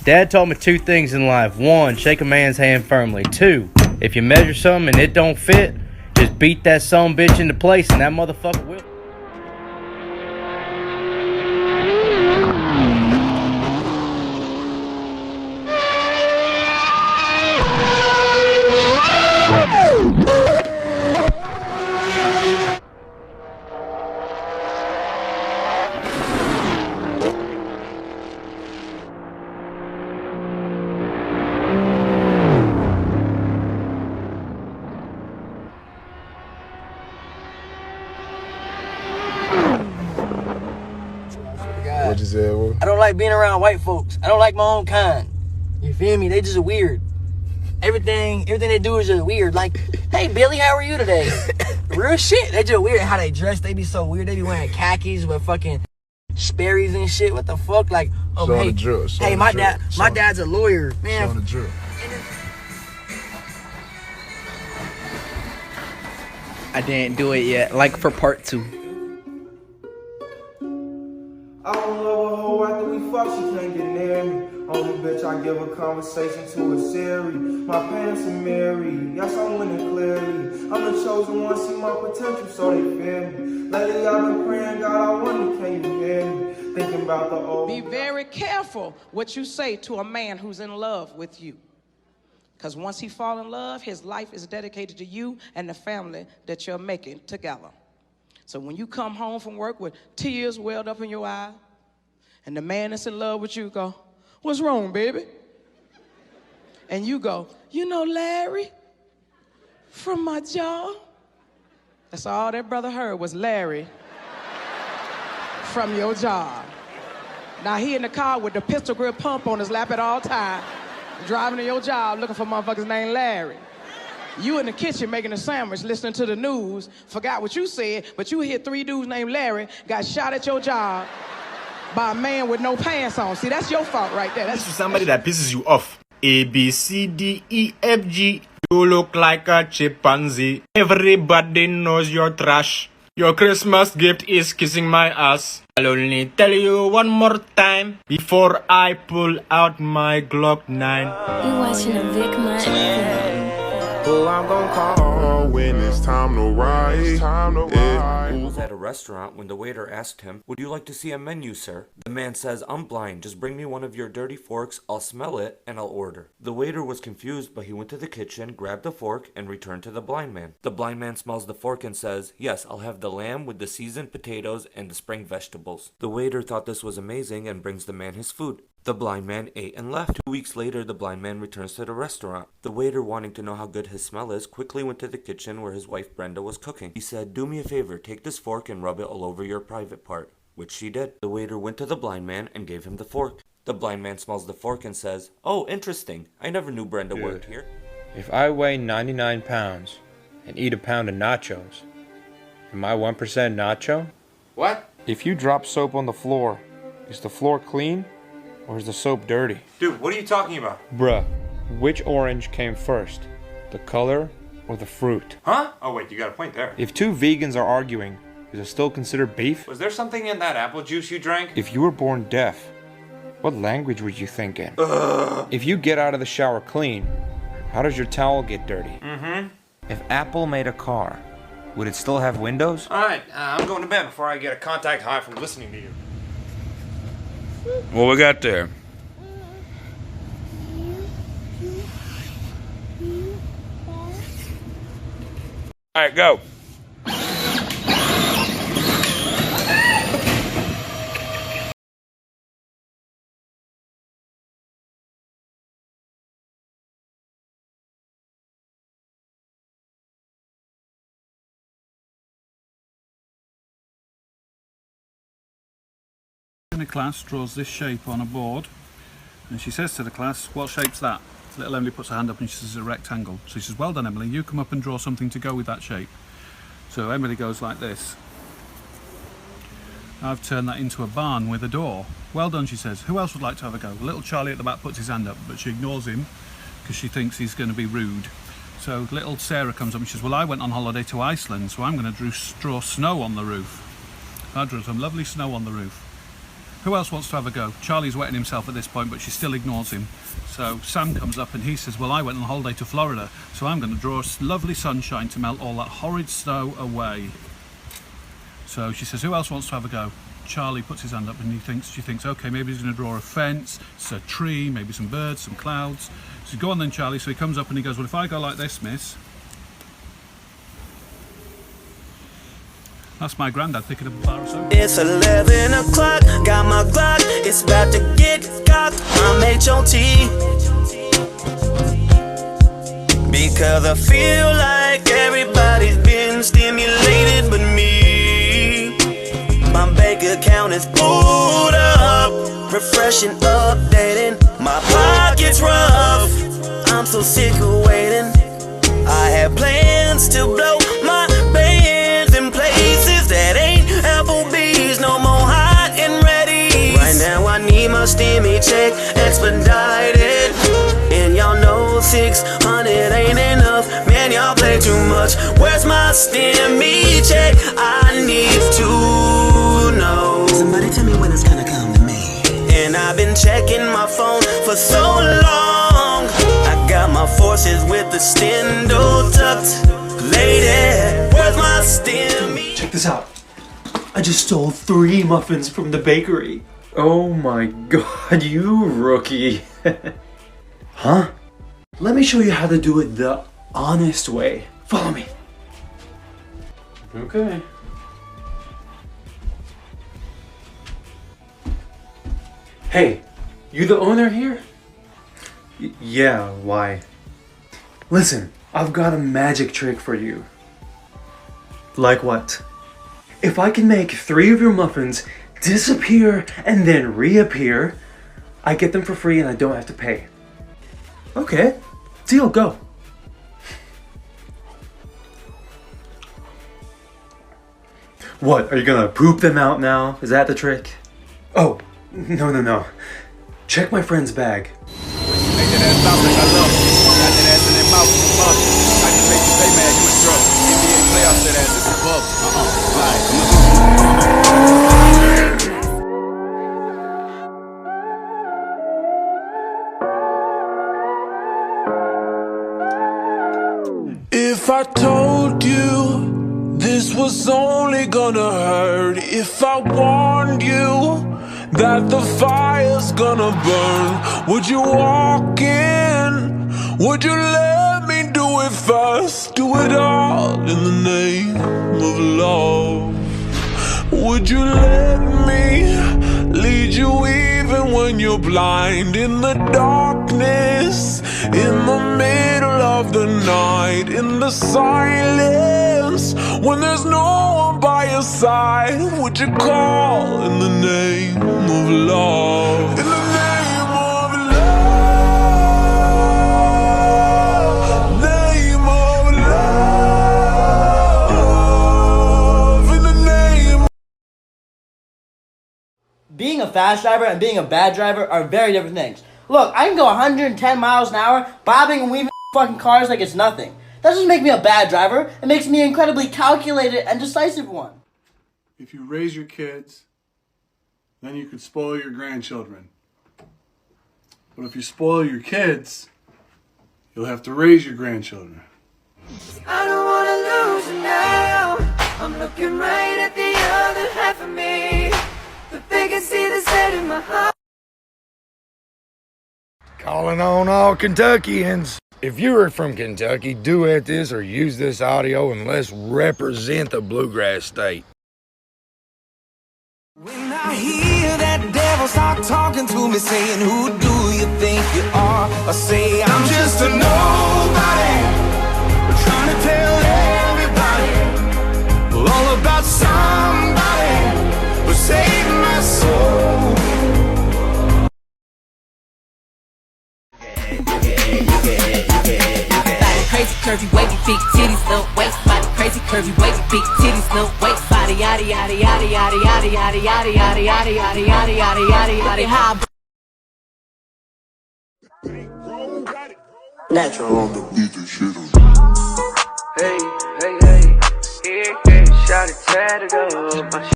Dad taught me two things in life. One, shake a man's hand firmly. Two, if you measure something and it don't fit, just beat that sumbitch into place and that motherfucker will. What you said, what? I don't like being around white folks. I don't like my own kind. You feel me? They just weird. Everything they do is just weird. Like, hey, Billy, how are you today? Real shit. They just weird. How they dress, they be so weird. They be wearing khakis with fucking Sperry's and shit. What the fuck? Like, hey, my dad's a lawyer, man. Show the drill. I didn't do it yet, like for part 2. I don't love a hoe after we fuck, she can't get near me. Only bitch I give a conversation to a Siri. My parents are married, yes I'm winning clearly. I'm the chosen one, see my potential so they feel me. Lately I've been praying, God I wonder can you hear me? Thinking about the old. Be very careful what you say to a man who's in love with you. Because once he fall in love, his life is dedicated to you and the family that you're making together. So when you come home from work with tears welled up in your eye, and the man that's in love with you go, "What's wrong, baby?" And you go, "You know Larry from my job?" That's all that brother heard was Larry from your job. Now he in the car with the pistol grip pump on his lap at all times, driving to your job looking for motherfuckers named Larry. You in the kitchen making a sandwich, listening to the news, forgot what you said, but you hear 3 dudes named Larry got shot at your job by a man with no pants on. See, that's your fault right there. That's somebody that pisses you off. A, B, C, D, E, F, G. You look like a chimpanzee. Everybody knows you're trash. Your Christmas gift is kissing my ass. I'll only tell you one more time before I pull out my Glock 9. You watching a Vic Money. Who I'm gonna call when it's time to ride. He was at a restaurant when the waiter asked him, "Would you like to see a menu, sir?" The man says, "I'm blind, just bring me one of your dirty forks, I'll smell it, and I'll order." The waiter was confused, but he went to the kitchen, grabbed the fork, and returned to the blind man. The blind man smells the fork and says, "Yes, I'll have the lamb with the seasoned potatoes and the spring vegetables." The waiter thought this was amazing and brings the man his food. The blind man ate and left. 2 weeks later, the blind man returns to the restaurant. The waiter, wanting to know how good his smell is, quickly went to the kitchen where his wife Brenda was cooking. He said, "Do me a favor, take this fork and rub it all over your private part," which she did. The waiter went to the blind man and gave him the fork. The blind man smells the fork and says, "Oh, interesting. I never knew Brenda worked here." If I weigh 99 pounds and eat a pound of nachos, am I 1% nacho? What? If you drop soap on the floor, is the floor clean? Or is the soap dirty? Dude, what are you talking about? Bruh, which orange came first? The color or the fruit? Huh? Oh wait, you got a point there. If 2 vegans are arguing, is it still considered beef? Was there something in that apple juice you drank? If you were born deaf, what language were you thinking? If you get out of the shower clean, how does your towel get dirty? If Apple made a car, would it still have windows? Alright, I'm going to bed before I get a contact high from listening to you. What we got there? Alright, go. In a class draws this shape on a board and she says to the class, "What shape's that?" Little Emily puts her hand up and she says, "A rectangle." So she says, "Well done, Emily, you come up and draw something to go with that shape." So Emily goes like this. "I've turned that into a barn with a door." "Well done," she says. "Who else would like to have a go?" Little Charlie at the back puts his hand up, but she ignores him because she thinks he's going to be rude. So little Sarah comes up and she says, "Well, I went on holiday to Iceland, so I'm going to draw snow on the roof." I drew some lovely snow on the roof. Who else wants to have a go? Charlie's wetting himself at this point, but she still ignores him. So Sam comes up and he says, well, I went on holiday to Florida, so I'm going to draw lovely sunshine to melt all that horrid snow away. So she says, who else wants to have a go? Charlie puts his hand up and she thinks, okay, maybe he's going to draw a fence, it's a tree, maybe some birds, some clouds. So go on then, Charlie. So he comes up and he goes, well, if I go like this, miss. That's my granddad picking up a bar of soap. It's 11 o'clock, got my Glock, it's about to get cocked. I'm H.O.T. because I feel like everybody's been stimulated but me. My bank account is pulled up, refreshing, updating. My pocket's rough, I'm so sick of waiting. I have plans to blow my bands in places that ain't Applebee's, no more hot and ready. Right now I need my stimmy check expedited, and y'all know 600 ain't enough. Man, y'all play too much. Where's my stimmy check? I need to know. Somebody tell me when it's gonna come to me. And I've been checking my phone for so long. I got my forces with the stendo tucked. Lady, where's my stimmy? Check this out. I just stole 3 muffins from the bakery. Oh my god, you rookie. Huh? Let me show you how to do it the honest way. Follow me. Okay. Hey, you the owner here? Yeah, why? Listen, I've got a magic trick for you. Like what? If I can make 3 of your muffins disappear and then reappear, I get them for free and I don't have to pay. Okay, deal, go. What, are you gonna poop them out now? Is that the trick? Oh, no. Check my friend's bag. If I told you this was only gonna hurt, if I warned you that the fire's gonna burn, would you walk in? Would you let me do it first? Do it all in the name of love. Would you let me lead you even when you're blind? In the darkness, in the middle of the night, in the silence, when there's no one by your side, would you call in the name of love? In the name of love, name of love, in the name. Being a fast driver and being a bad driver are very different things. Look, I can go 110 miles an hour, bobbing and weaving fucking cars like it's nothing. That doesn't make me a bad driver. It makes me an incredibly calculated and decisive one. If you raise your kids, then you could spoil your grandchildren. But if you spoil your kids, you'll have to raise your grandchildren. I don't wanna lose you now. I'm looking right at the other half of me. The vacancy that's set in my heart. Calling on all Kentuckians. If you are from Kentucky, duet this or use this audio and let's represent the bluegrass state. When I hear that devil start talking to me, saying, who do you think you are? I say, I'm just a nobody, trying to tell everybody all about somebody who saved my soul. Crazy, curvy, wavy, big titties, little waist body. Crazy, curvy, wavy, big titties, little waist body. Yaddy, yaddy, yaddy, yaddy, yaddy, yaddy, yaddy, yaddy, yaddy, yaddy, yaddy, yaddy, yaddy, yaddy, how? Natural. Hey, hey, hey, yeah, yeah, shot it tatted up.